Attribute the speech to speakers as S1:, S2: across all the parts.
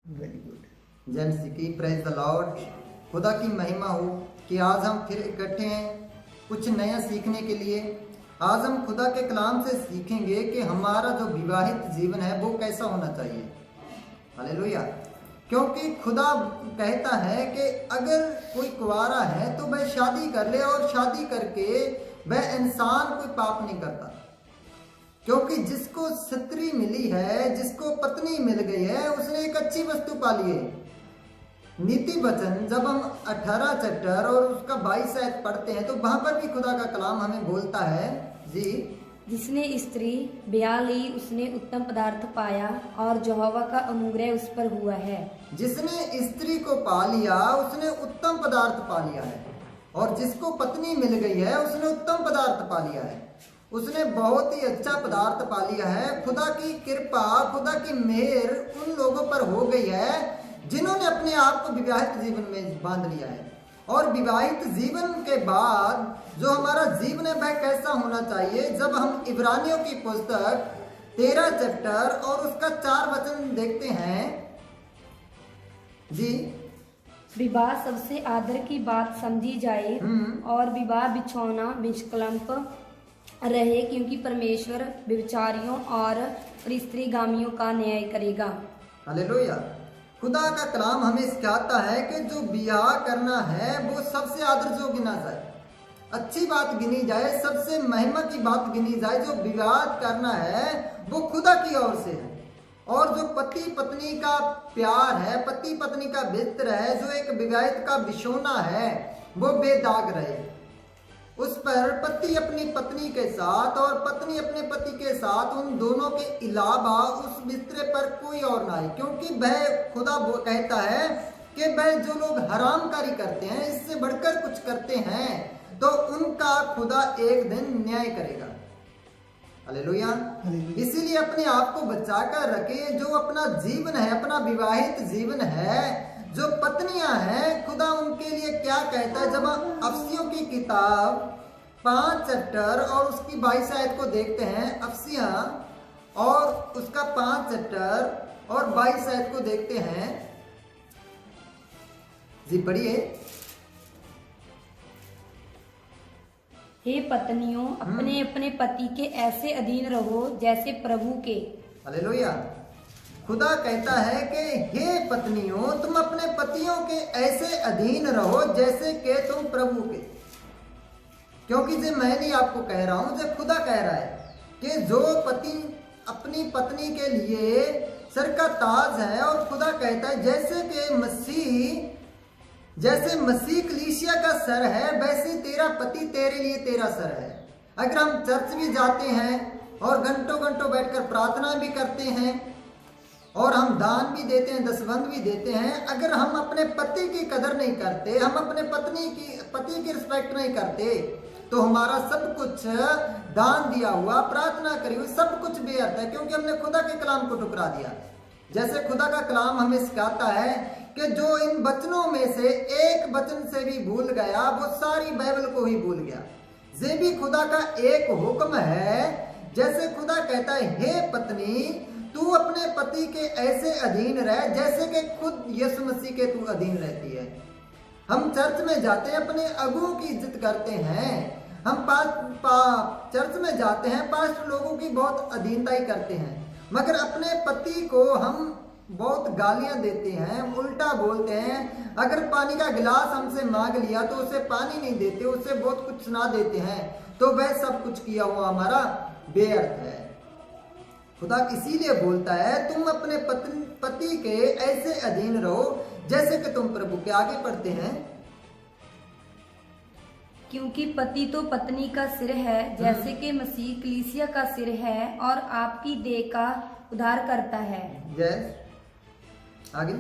S1: Very good. जय मसीह की, praise the Lord. खुदा की महिमा हो कि आज हम फिर इकट्ठे हैं कुछ नया सीखने के लिए। आज हम खुदा के कलाम से सीखेंगे कि हमारा जो विवाहित जीवन है वो कैसा होना चाहिए। हालेलुया। क्योंकि खुदा कहता है कि अगर कोई कुंवारा है तो वह शादी कर ले, और शादी करके वह इंसान कोई पाप नहीं करता। क्योंकि जिसको स्त्री मिली है, जिसको पत्नी मिल गई है, उसने एक अच्छी वस्तु पाली है। नीति वचन जब हम 18 चैप्टर और उसका 22 आयत पढ़ते हैं तो वहां पर भी खुदा का कलाम हमें बोलता है जी,
S2: जिसने स्त्री ब्याह ली उसने उत्तम पदार्थ पाया और यहोवा का अनुग्रह उस पर हुआ है।
S1: जिसने स्त्री को पा लिया उसने उत्तम पदार्थ पा लिया है, और जिसको पत्नी मिल गई है उसने उत्तम पदार्थ पा लिया है। उसने बहुत ही अच्छा पदार्थ पा लिया है। खुदा की कृपा, खुदा की मेहर उन लोगों पर हो गई है जिन्होंने अपने आप को विवाहित जीवन में बांध लिया है। और विवाहित जीवन के बाद जो हमारा जीवन है वह कैसा होना चाहिए। जब हम इब्रानियों की पुस्तक 13 चैप्टर और उसका 4 वचन देखते हैं जी,
S2: विवाह सबसे आदर की बात समझी जाए और विवाह बिछौना निष्कलंक रहे, क्योंकि परमेश्वर व्यभिचारियों और स्त्रीगामियों का न्याय करेगा।
S1: हालेलुया। खुदा का कलाम हमें सिखाता है कि जो ब्याह करना है वो सबसे आदर जो गिना जाए, अच्छी बात गिनी जाए, सबसे महिमा की बात गिनी जाए। जो विवाह करना है वो खुदा की ओर से है, और जो पति पत्नी का प्यार है, पति पत्नी का बिस्तर है, जो एक विवाहित का बिछौना है वो बेदाग रहे। उस पर पति अपनी पत्नी के साथ और पत्नी अपने पति के साथ, उन दोनों के अलावा उस बिस्तरे पर कोई और ना आए। क्योंकि वह खुदा कहता है कि वह जो लोग हरामकारी करते हैं, इससे बढ़कर कुछ करते हैं, तो उनका खुदा एक दिन न्याय करेगा। हालेलुया। इसीलिए अपने आप को बचा कर रखे। जो अपना जीवन है, अपना विवाहित जीवन है, जो पत्नियां हैं, खुदा उनके लिए क्या कहता है। जब हम अफसियों की किताब 5 चैप्टर और उसकी 22 आयत को देखते हैं, अफसियां और उसका 5 चैप्टर और 22 आयत को देखते हैं जी, पढ़िए।
S2: हे पत्नियों, अपने अपने पति के ऐसे अधीन रहो जैसे प्रभु के।
S1: हालेलुया। खुदा कहता है कि हे पत्नियों, तुम अपने पतियों के ऐसे अधीन रहो जैसे कि तुम प्रभु के। क्योंकि जो मैं नहीं आपको कह रहा हूं, जो खुदा कह रहा है कि जो पति अपनी पत्नी के लिए सर का ताज है, और खुदा कहता है जैसे मसीह कलीसिया का सर है, वैसे तेरा पति तेरे लिए तेरा सर है। अगर हम चर्च भी जाते हैं और घंटों घंटों बैठकर प्रार्थना भी करते हैं और हम दान भी देते हैं, दसवंध भी देते हैं, अगर हम अपने पति की कदर नहीं करते, हम अपने पति की रिस्पेक्ट नहीं करते, तो हमारा सब कुछ दान दिया हुआ, प्रार्थना करी हुई, सब कुछ बेअर्थ है। क्योंकि हमने खुदा के कलाम को ठुकरा दिया। जैसे खुदा का कलाम हमें सिखाता है कि जो इन वचनों में से एक वचन से भी भूल गया वो सारी बाइबल को ही भूल गया। ये भी खुदा का एक हुक्म है। जैसे खुदा कहता है, हे पत्नी, तू अपने पति के ऐसे अधीन रह जैसे कि खुद यीशु मसीह के तू अधीन रहती है। हम चर्च में जाते हैं, अपने अगुओं की इज्जत करते हैं। हम चर्च में जाते हैं, पास्टर लोगों की बहुत अधीनता ही करते हैं, मगर अपने पति को हम बहुत गालियां देते हैं, उल्टा बोलते हैं। अगर पानी का गिलास हमसे मांग लिया तो उसे पानी नहीं देते, उसे बहुत कुछ सुना देते हैं, तो वह सब कुछ किया हुआ हमारा बेअर्थ है। खुदा इसीलिए बोलता है, तुम अपने पति के ऐसे अधीन रहो जैसे कि तुम प्रभु के। आगे पढ़ते हैं,
S2: क्योंकि पति तो पत्नी का सिर है, जैसे कि मसीह कलीसिया का सिर है और आपकी देह का उद्धार करता है।
S1: यस, आगे।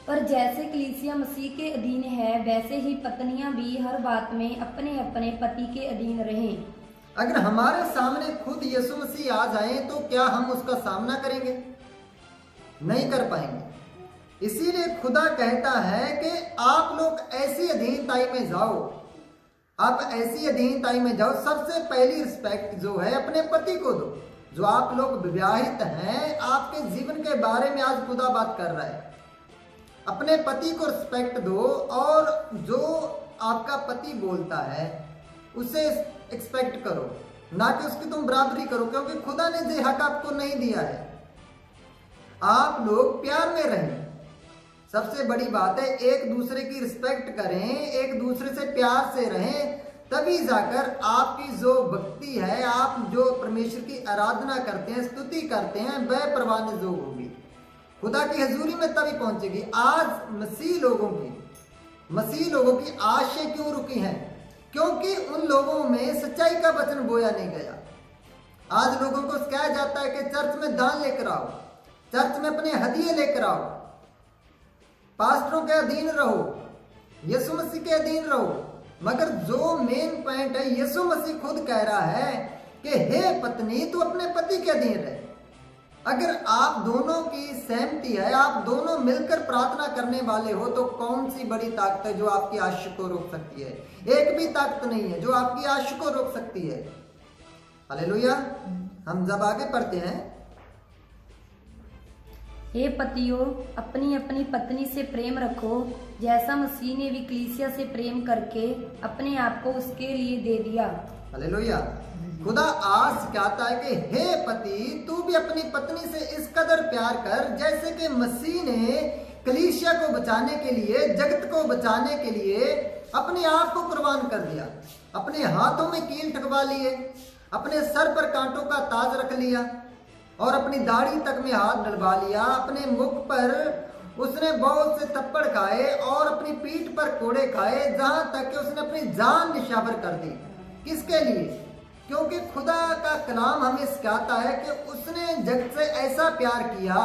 S2: पर जैसे कलीसिया मसीह के अधीन है, वैसे ही पत्नियां भी हर बात में अपने अपने पति के अधीन रहें।
S1: अगर हमारे सामने खुद यीशु मसीह आ जाए तो क्या हम उसका सामना करेंगे? नहीं कर पाएंगे। इसीलिए खुदा कहता है कि आप लोग ऐसी अधीनताई में जाओ, आप ऐसी अधीनताई में जाओ। सबसे पहली रिस्पेक्ट जो है अपने पति को दो। जो आप लोग विवाहित हैं, आपके जीवन के बारे में आज खुदा बात कर रहा है। अपने पति को रिस्पेक्ट दो और जो आपका पति बोलता है उसे एक्सपेक्ट करो, ना कि उसकी तुम बराबरी करो, क्योंकि खुदा ने ये हक आपको नहीं दिया है। आप लोग प्यार में रहें, सबसे बड़ी बात है एक दूसरे की रिस्पेक्ट करें, एक दूसरे से प्यार से रहें, तभी जाकर आपकी जो भक्ति है, आप जो परमेश्वर की आराधना करते हैं, स्तुति करते हैं, वह परवाने जोग होगी, खुदा की हजूरी में तभी पहुंचेगी। आज मसीह लोगों की आशाएं क्यों रुकी हैं? क्योंकि उन लोगों में सच्चाई का वचन बोया नहीं गया। आज लोगों को कहा जाता है कि चर्च में दान लेकर आओ, चर्च में अपने हदिये लेकर आओ, पास्टरों के अधीन रहो, यीशु मसीह के अधीन रहो। मगर जो मेन पॉइंट है, यीशु मसीह खुद कह रहा है कि हे पत्नी तू अपने पति के अधीन रहे। अगर आप दोनों की सहमति है, आप दोनों मिलकर प्रार्थना करने वाले हो, तो कौन सी बड़ी ताकत है जो आपकी आशा को रोक सकती है? एक भी ताकत नहीं है जो आपकी आशा को रोक सकती है। हालेलुया। हम जब आगे पढ़ते हैं,
S2: हे पतियों, अपनी अपनी पत्नी से प्रेम रखो, जैसा मसीह ने भी कलीसिया से प्रेम करके अपने आप को उसके लिए दे दिया।
S1: हालेलुया। खुदा आज कहता है कि हे पति, तू भी अपनी पत्नी से इस कदर प्यार कर जैसे कि मसीह ने कलीसिया को बचाने के लिए, जगत को बचाने के लिए अपने आप को कुर्बान कर दिया। अपने हाथों में कील ठकवा लिए, अपने सर पर कांटों का ताज रख लिया और अपनी दाढ़ी तक में हाथ डलवा लिया। अपने मुख पर उसने बहुत से थप्पड़ खाए और अपनी पीठ पर कोड़े खाए, जहां तक कि उसने अपनी जान निशावर कर दी। किसके लिए? क्योंकि खुदा का कलाम हमें सिखाता है कि उसने जगत से ऐसा प्यार किया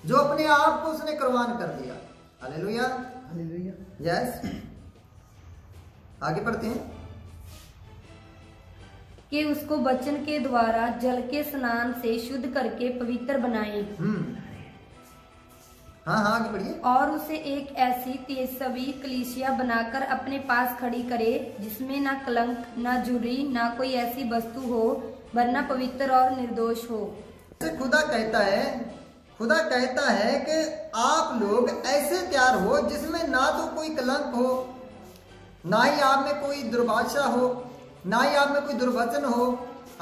S1: जो अपने आप को उसने कुर्बान कर दिया। Hallelujah, hallelujah, yes. आगे पढ़ते हैं
S2: कि उसको वचन के द्वारा जल के स्नान से शुद्ध करके पवित्र बनाए।
S1: हाँ, आगे बढ़िए।
S2: और उसे एक ऐसी तेजस्वी कलीसिया बनाकर अपने पास खड़ी करे जिसमें ना कलंक, ना झुर्री, ना कोई ऐसी वस्तु हो, वरना पवित्र और निर्दोष हो।
S1: खुदा कहता है कि आप लोग ऐसे तैयार हो जिसमें ना तो कोई कलंक हो, ना ही आप में कोई दुर्भाषा हो, ना ही आप में कोई दुर्वचन हो,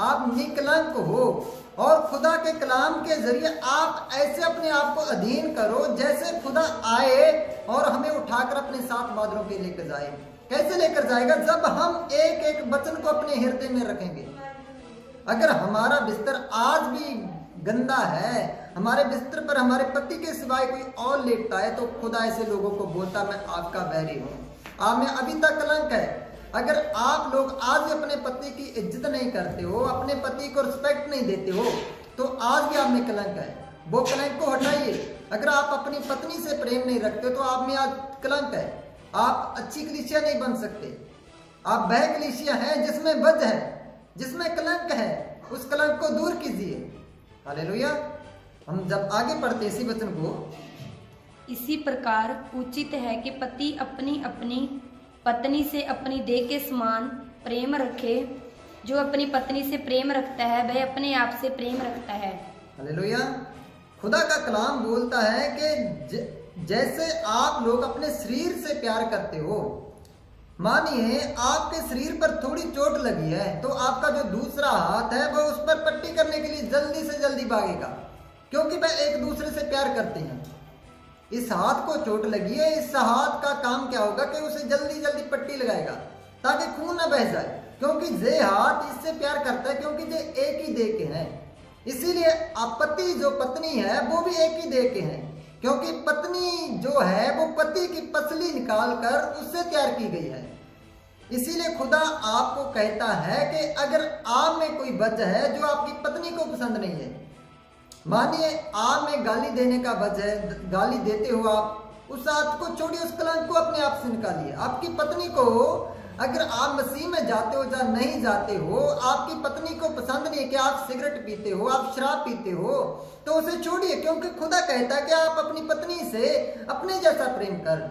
S1: आप निकलंक हो। और खुदा के कलाम के जरिए आप ऐसे अपने आप को अधीन करो जैसे खुदा आए और हमें उठाकर अपने साथ बादलों पे लेकर जाए। कैसे लेकर जाएगा? जब हम एक एक वचन को अपने हृदय में रखेंगे। अगर हमारा बिस्तर आज भी गंदा है, हमारे बिस्तर पर हमारे पति के सिवाय कोई और लेटता है, तो खुदा ऐसे लोगों को बोलता मैं आपका बैरी हूं, आप में अभी तक कलंक है। अगर आप लोग आज भी अपने पति की इज्जत नहीं करते हो, अपने पति को रिस्पेक्ट नहीं देते हो, तो आज भी आप में कलंक है। वो कलंक को हटाइए। अगर आप अपनी पत्नी से प्रेम नहीं रखते तो आप में आज कलंक है। आप अच्छी कलीसिया नहीं बन सकते। आप वह कलीसिया है जिसमें वध है, जिसमें कलंक है, उस कलंक को दूर कीजिए। हालेलुया। हम जब आगे पढ़ते इसी वचन को,
S2: इसी प्रकार उचित है कि पति अपनी अपनी पत्नी से अपनी देह के समान प्रेम रखे। जो अपनी पत्नी से प्रेम रखता है वह अपने आप से प्रेम रखता है।
S1: हालेलुया। खुदा का कलाम बोलता है कि जैसे आप लोग अपने शरीर से प्यार करते हो। मानिए आपके शरीर पर थोड़ी चोट लगी है, तो आपका जो दूसरा हाथ है वह उस पर पट्टी करने के लिए जल्दी से जल्दी भागेगा, क्योंकि वह एक दूसरे से प्यार करते हैं। इस हाथ को चोट लगी है, इस हाथ का काम क्या होगा कि उसे जल्दी जल्दी पट्टी लगाएगा ताकि खून न बह जाए, क्योंकि ये हाथ इससे प्यार करता है, क्योंकि ये एक ही देह के हैं। इसीलिए पति जो पत्नी है वो भी एक ही देह के हैं, क्योंकि पत्नी जो है वो पति की पसली निकाल कर उससे तैयार की गई है। इसीलिए खुदा आपको कहता है कि अगर आप में कोई वजह है जो आपकी पत्नी को पसंद नहीं है, मानिए आप में गाली देने का वजह है, गाली देते हो आप, उस हाथ को छोड़िए, उस कलंक को अपने आप से निकालिए। आपकी पत्नी को, अगर आप मसीह में जाते हो या नहीं जाते हो, आपकी पत्नी को पसंद नहीं है कि आप सिगरेट पीते हो, आप शराब पीते हो, तो उसे छोड़िए, क्योंकि खुदा कहता है कि आप अपनी पत्नी से अपने जैसा प्रेम कर,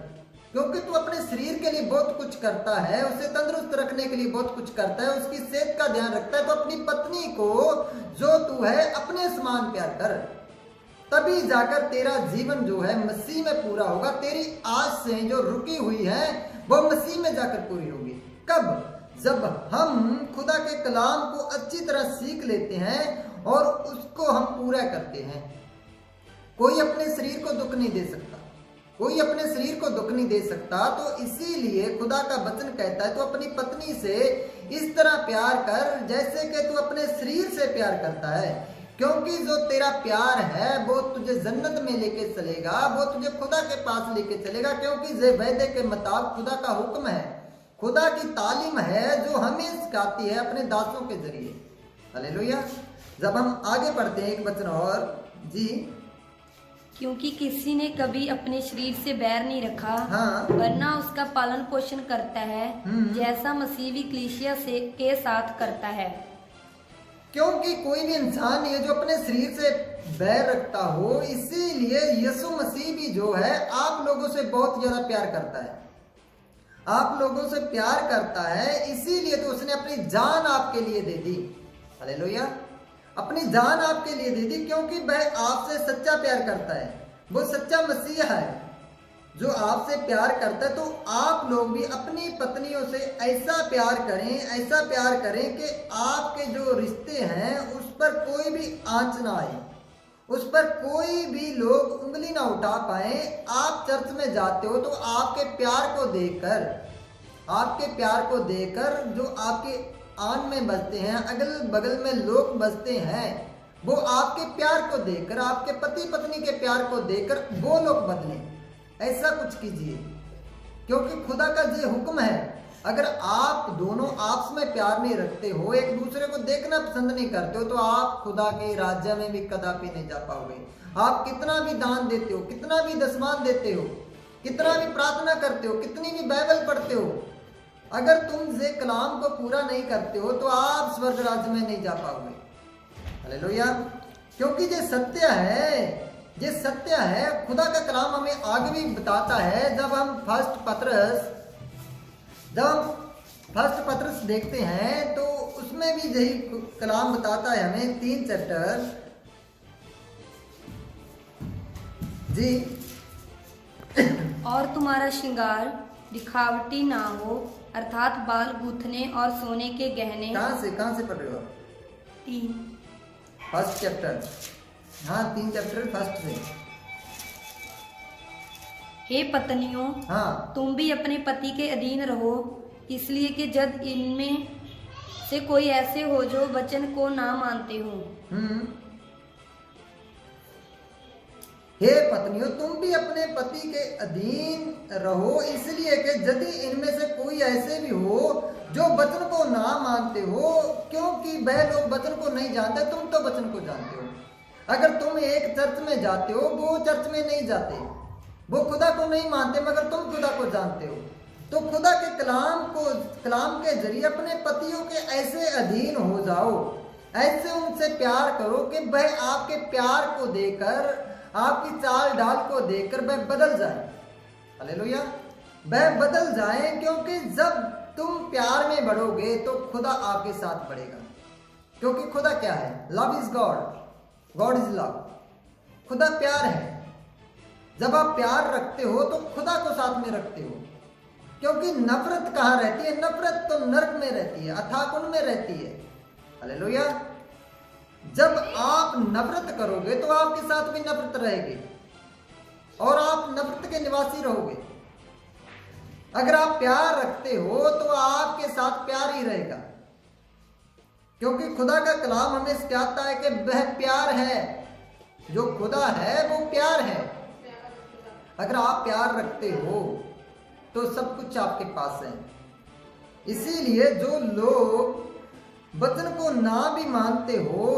S1: क्योंकि तू अपने शरीर के लिए बहुत कुछ करता है, उसे तंदुरुस्त रखने के लिए बहुत कुछ करता है, उसकी सेहत का ध्यान रखता है, तो अपनी पत्नी को जो तू है अपने समान प्यार कर, तभी जाकर तेरा जीवन जो है मसीह में पूरा होगा। तेरी आसें जो रुकी हुई है वो मसीह में जाकर पूरी होगी। कब? जब हम खुदा के कलाम को अच्छी तरह सीख लेते हैं और उसको हम पूरा करते हैं। कोई अपने शरीर को दुख नहीं दे सकता, कोई अपने शरीर को दुख नहीं दे सकता। तो इसीलिए खुदा का वचन कहता है तो अपनी पत्नी से इस तरह प्यार कर जैसे कि तू अपने शरीर से प्यार करता है, क्योंकि जो तेरा प्यार है वो तुझे जन्नत में लेके चलेगा, वो तुझे खुदा के पास लेके चलेगा। क्योंकि ज़ेबैदे के मुताबिक खुदा का हुक्म है, खुदा की तालीम है जो हमें सिखाती है अपने दासों के जरिए। हालेलुया। जब हम आगे पढ़ते हैं एक वचन और जी,
S2: क्योंकि किसी ने कभी अपने शरीर से बैर नहीं रखा,
S1: हाँ,
S2: वरना उसका पालन पोषण करता है जैसा मसीह भी कलीसिया से के साथ करता है।
S1: क्योंकि कोई भी इंसान नहीं है जो अपने शरीर से बैर रखता हो, इसीलिए यीशु मसीह भी जो है आप लोगों से बहुत ज्यादा प्यार करता है, आप लोगों से प्यार करता है। इसीलिए तो उसने अपनी जान आपके लिए दे दी। हालेलुया। अपनी जान आपके लिए दे दी, क्योंकि वह आपसे सच्चा प्यार करता है। वो सच्चा मसीहा है जो आपसे प्यार करता है। तो आप लोग भी अपनी पत्नियों से ऐसा प्यार करें, ऐसा प्यार करें कि आपके जो रिश्ते हैं उस पर कोई भी आंच ना आए, उस पर कोई भी लोग उंगली ना उठा पाए। आप चर्च में जाते हो तो आपके प्यार को देखकर, आपके प्यार को देखकर जो आपके आन में बसते हैं, अगल बगल में लोग बसते हैं, वो आपके प्यार को देखकर, आपके पति पत्नी के प्यार को देखकर वो लोग बदलें। ऐसा कुछ कीजिए, क्योंकि खुदा का ये हुक्म है। अगर आप दोनों आपस में प्यार नहीं रखते हो, एक दूसरे को देखना पसंद नहीं करते हो, तो आप खुदा के राज्य में भी कदापि नहीं जा पाओगे। आप कितना भी दान देते हो, कितना भी दशमान देते हो, कितना भी प्रार्थना करते हो, कितनी भी बाइबल पढ़ते हो, अगर तुम ये कलाम को पूरा नहीं करते हो तो आप स्वर्ग राज्य में नहीं जा पाओगे। हालेलुया। क्योंकि ये सत्य है, ये सत्य है। खुदा का कलाम हमें आगे भी बताता है। जब हम फर्स्ट पत्रस देखते हैं तो उसमें भी यही कलाम बताता है हमें, 3 चैप्टर जी।
S2: और तुम्हारा श्रृंगार दिखावटी ना हो, अर्थात बाल गूंथने और सोने के गहने।
S1: कहाँ से पढ़ रहे हो?
S2: 3
S1: फर्स्ट चैप्टर, हाँ 3 चैप्टर फर्स्ट से।
S2: हे पत्नियों,
S1: हाँ,
S2: तुम भी अपने पति के अधीन रहो, इसलिए कि जब इनमें से कोई ऐसे हो जो वचन को ना मानते हो।
S1: हे पत्नियों, तुम भी अपने पति के अधीन रहो, इसलिए कि यदि इनमें से कोई ऐसे भी हो जो वचन को ना मानते हो, क्योंकि वह लोग वचन को नहीं जानते, तुम तो वचन को जानते हो। अगर तुम एक चर्च में जाते हो, वो चर्च में नहीं जाते, वो खुदा को नहीं मानते, मगर तुम खुदा को जानते हो। तो खुदा के कलाम के जरिए अपने पतियों के ऐसे अधीन हो जाओ, ऐसे उनसे प्यार करो कि वह आपके प्यार को देकर, आपकी चाल ढाल को देखकर वह बदल जाए। हालेलुया। वह बदल जाए, क्योंकि जब तुम प्यार में बढ़ोगे तो खुदा आपके साथ बढ़ेगा। क्योंकि खुदा क्या है? Love is God, God is love. खुदा प्यार है। जब आप प्यार रखते हो तो खुदा को साथ में रखते हो, क्योंकि नफरत कहाँ रहती है? नफरत तो नरक में रहती है, अथाकुंड में रहती है। हालेलुया। जब आप नफरत करोगे तो आपके साथ भी नफरत रहेगी और आप नफरत के निवासी रहोगे। अगर आप प्यार रखते हो तो आपके साथ प्यार ही रहेगा, क्योंकि खुदा का कलाम हमें सिखाता है कि वह प्यार है। जो खुदा है वो प्यार है। अगर आप प्यार रखते हो तो सब कुछ आपके पास है। इसीलिए जो लोग वचन को ना भी मानते हो,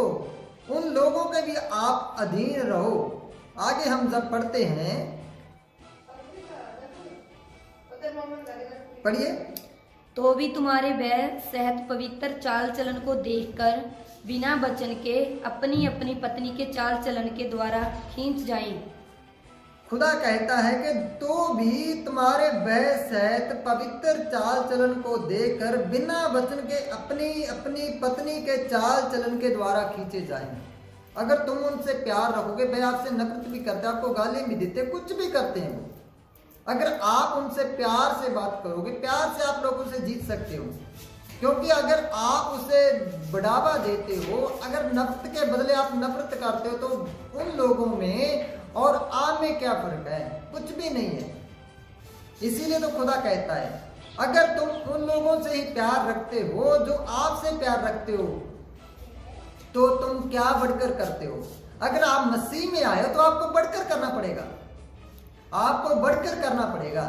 S1: उन लोगों के भी आप अधीन रहो। आगे हम जब पढ़ते हैं, पढ़िए।
S2: तो भी तुम्हारे वह सहत पवित्र चाल चलन को देखकर बिना वचन के अपनी अपनी पत्नी के चाल चलन के द्वारा खींच जाएं।
S1: खुदा कहता है कि तो भी तुम्हारे वह सहित पवित्र चाल चलन को देखकर बिना वचन के अपनी अपनी पत्नी के चाल चलन के द्वारा खींचे जाएंगे। अगर तुम उनसे प्यार रखोगे, वे आपसे नफरत भी करते, आपको गाली भी देते, कुछ भी करते हैं वो, अगर आप उनसे प्यार से बात करोगे, प्यार से आप लोगों से जीत सकते हो। क्योंकि अगर आप उसे बढ़ावा देते हो, अगर नफरत के बदले आप नफरत करते हो, तो उन लोगों में और आप में क्या फर्क है? कुछ भी नहीं है। इसीलिए तो खुदा कहता है, अगर तुम उन लोगों से ही प्यार रखते हो जो आपसे प्यार रखते हो, तो तुम क्या बढ़कर करते हो? अगर आप मसीह में आए हो तो आपको बढ़कर करना पड़ेगा, आपको बढ़कर करना पड़ेगा।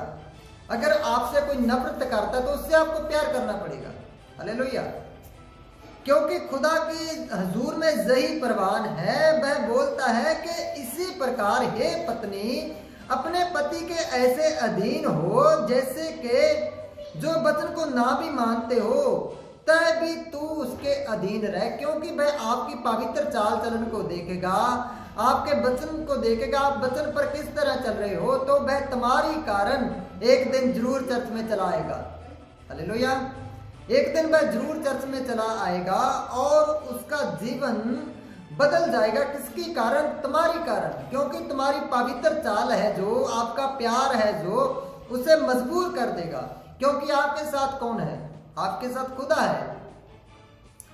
S1: अगर आपसे कोई नफरत करता है तो उससे आपको प्यार करना पड़ेगा। हालेलुया। क्योंकि खुदा की हजूर में यही प्रवान है, वह बोलता है कि इसी प्रकार हे पत्नी अपने पति के ऐसे अधीन हो जैसे कि जो वचन को ना भी मानते हो तय भी तू उसके अधीन रह, क्योंकि वह आपकी पवित्र चाल चलन को देखेगा, आपके वचन को देखेगा, आप वचन पर किस तरह चल रहे हो, तो वह तुम्हारी कारण एक दिन जरूर चर्च में चला आएगा। हालेलुया। एक दिन वह जरूर चर्च में चला आएगा और उसका जीवन बदल जाएगा। किसकी कारण? तुम्हारी कारण, क्योंकि तुम्हारी पवित्र चाल है जो, आपका प्यार है जो, उसे मजबूर कर देगा। क्योंकि आपके साथ कौन है? आपके साथ खुदा है,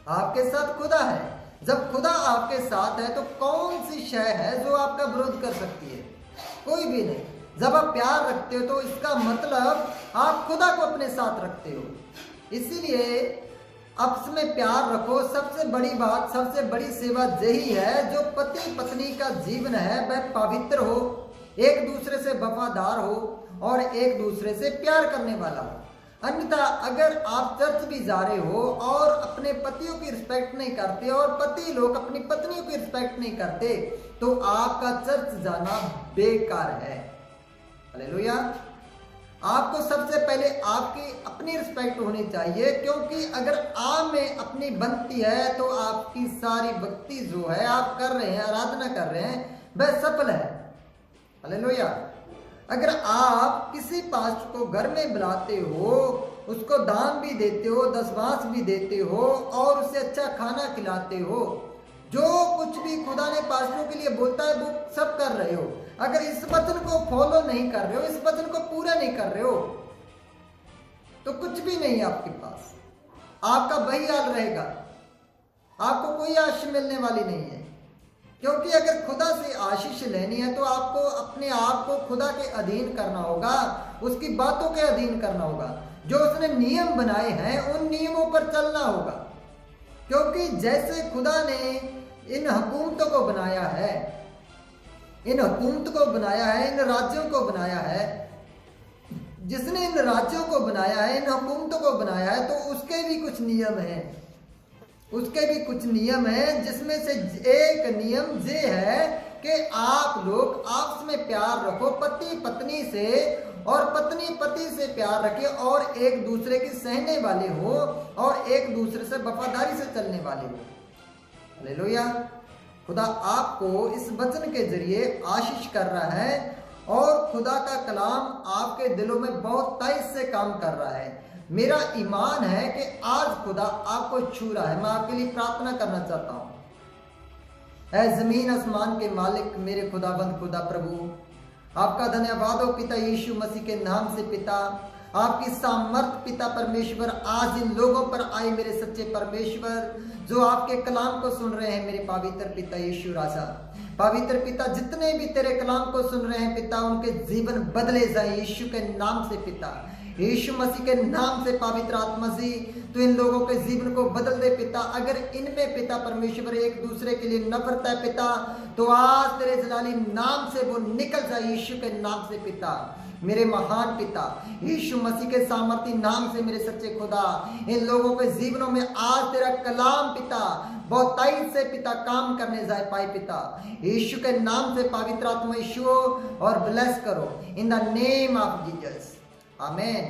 S1: आपके साथ खुदा है। जब खुदा आपके साथ है तो कौन सी शय है जो आपका विरोध कर सकती है? कोई भी नहीं। जब आप प्यार रखते हो तो इसका मतलब आप खुदा को अपने साथ रखते हो। इसीलिए आपस में प्यार रखो। सबसे बड़ी बात, सबसे बड़ी सेवा यही है, जो पति पत्नी का जीवन है वह पवित्र हो, एक दूसरे से वफादार हो और एक दूसरे से प्यार करने वाला हो। अन्यथा अगर आप चर्च भी जा रहे हो और अपने पतियों की रिस्पेक्ट नहीं करते और पति लोग अपनी पत्नियों की रिस्पेक्ट नहीं करते, तो आपका चर्च जाना बेकार है। हालेलुया। आपको सबसे पहले आपकी अपनी रिस्पेक्ट होनी चाहिए, क्योंकि अगर आप में अपनी बनती है तो आपकी सारी भक्ति जो है आप कर रहे हैं, आराधना कर रहे हैं, वह सफल है। हालेलुया। अगर आप किसी पास्ट को घर में बुलाते हो, उसको दान भी देते हो, दशमांश भी देते हो और उसे अच्छा खाना खिलाते हो, जो कुछ भी खुदा ने पास्टरों के लिए बोलता है वो सब कर रहे हो, अगर इस वचन को फॉलो नहीं कर रहे हो, इस वचन को पूरा नहीं कर रहे हो, तो कुछ भी नहीं है आपके पास। आपका वही हाल रहेगा, आपको कोई आशीष मिलने वाली नहीं है। क्योंकि अगर खुदा से आशीष लेनी है तो आपको अपने आप को खुदा के अधीन करना होगा, उसकी बातों के अधीन करना होगा। जो उसने नियम बनाए हैं उन नियमों पर चलना होगा। क्योंकि जैसे खुदा ने इन हुकूमतों को बनाया है, इन हुकूमत को बनाया है, इन राज्यों को बनाया है, जिसने इन राज्यों को बनाया है, इन हुकूमतों को बनाया है, तो उसके भी कुछ नियम हैं, उसके भी कुछ नियम हैं, जिसमें से एक नियम ये है कि आप लोग आपस में प्यार रखो, पति पत्नी से और पत्नी पति से प्यार रखे और एक दूसरे की सहने वाले हो और एक दूसरे से वफादारी से चलने वाले हो। हालेलुया। खुदा आपको इस वचन के जरिए आशीष कर रहा है और खुदा का कलाम आपके दिलों में बहुत तेज से काम कर रहा है। मेरा ईमान है कि आज खुदा आपको छू रहा है। मैं आपके लिए प्रार्थना करना चाहता हूँ। ऐ जमीन आसमान के मालिक, मेरे खुदाबंद खुदा प्रभु, आपका धन्यवाद हो पिता यीशु मसीह के नाम से। पिता, आपकी सामर्थ पिता परमेश्वर आज इन लोगों पर आए, मेरे सच्चे परमेश्वर, जो आपके कलाम को सुन रहे हैं, मेरे पवित्र पिता यीशु राजा। पवित्र पिता, जितने भी तेरे कलाम को सुन रहे हैं पिता, उनके जीवन बदले जाए यीशु के नाम से। पिता यीशु मसीह के नाम से पवित्र आत्मा जी, तो इन लोगों के जीवन को बदल दे पिता। अगर इनमें पिता परमेश्वर एक दूसरे के लिए नफरत है पिता, तो आज तेरे जलाली नाम से वो निकल जाए यीशु के नाम से। पिता मेरे महान पिता यीशु मसीह के सामर्थी नाम से, मेरे सच्चे खुदा, इन लोगों के जीवनों में आज तेरा कलाम पिता बहुत तेज से पिता काम करने जाए पाए पिता, यीशु के नाम से। पवित्र आत्मा यीशु और ब्लेस करो in the name of Jesus, amen.